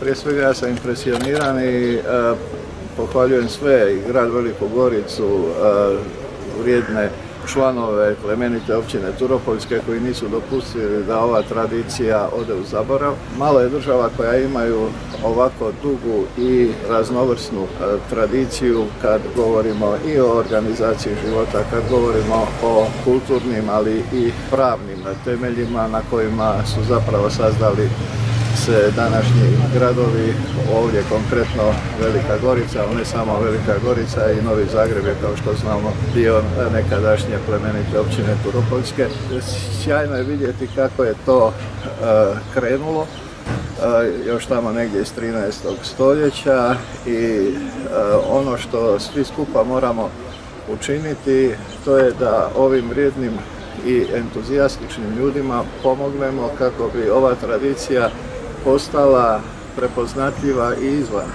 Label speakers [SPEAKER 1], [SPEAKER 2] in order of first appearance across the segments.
[SPEAKER 1] Prije svega ja sam impresioniran i pohvaljujem sve i grad Veliku Goricu, vrijedne članove plemenite općine Turopoljske koji nisu dopustili da ova tradicija ode u zaborav. Malo je država koja imaju ovako dugu i raznovrsnu tradiciju kad govorimo i o organizaciji života, kad govorimo o kulturnim, ali i pravnim temeljima na kojima su zapravo sazdali se današnji gradovi, ovdje konkretno Velika Gorica, ali ne samo Velika Gorica, i Novi Zagreb je, kao što znamo, dio nekadašnje plemenite općine Turopoljske. Sjajno je vidjeti kako je to krenulo, još tamo negdje iz 13. stoljeća, i ono što svi skupa moramo učiniti, to je da ovim vrijednim i entuzijastičnim ljudima pomognemo kako bi ova tradicija postala prepoznatljiva i izvan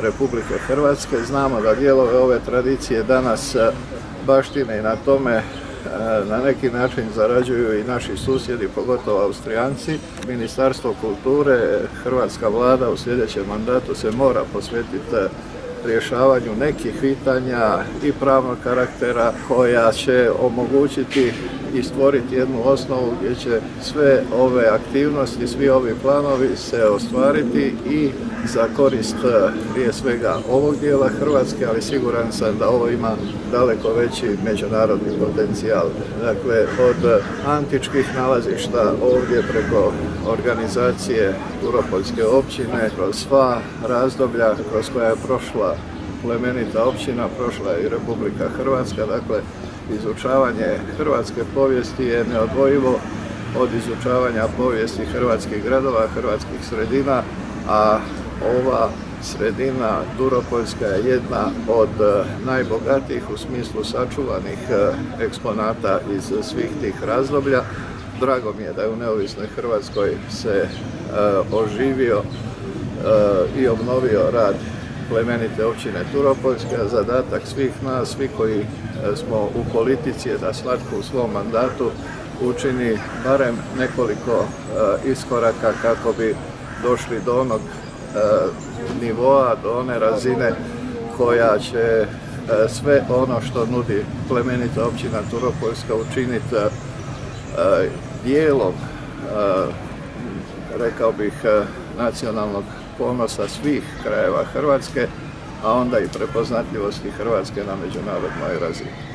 [SPEAKER 1] Republike Hrvatske. Znamo da dijelove ove tradicije danas baštine i na tome na neki način zarađuju i naši susjedi, pogotovo Austrijanci. Ministarstvo kulture, hrvatska vlada u sljedećem mandatu se mora posvetiti rješavanju nekih pitanja i pravnog karaktera koja će omogućiti i stvoriti jednu osnovu gdje će sve ove aktivnosti, svi ovi planovi se ostvariti i za korist prije svega ovog dijela Hrvatske, ali siguran sam da ovo ima daleko veći međunarodni potencijal. Dakle, od antičkih nalazišta ovdje preko organizacije Turopoljske općine, kroz sva razdoblja kroz koja je prošla plemenita općina, prošla je i Republika Hrvatska. Dakle, izučavanje hrvatske povijesti je neodvojivo od izučavanja povijesti hrvatskih gradova, hrvatskih sredina, a ova sredina Turopoljska je jedna od najbogatijih u smislu sačuvanih eksponata iz svih tih razdoblja. Drago mi je da je u neovisnoj Hrvatskoj se oživio i obnovio rad plemenite općine Turopoljske, a zadatak svih nas, svi koji smo u politici, je da svatko u svom mandatu učini barem nekoliko iskoraka kako bi došli do onog nivoa, do one razine koja će sve ono što nudi plemenita općina Turopoljska učiniti dijelom, rekao bih, nacionalnog ponosa svih krajeva Hrvatske, a onda i prepoznatljivosti Hrvatske na međunarodnoj razini.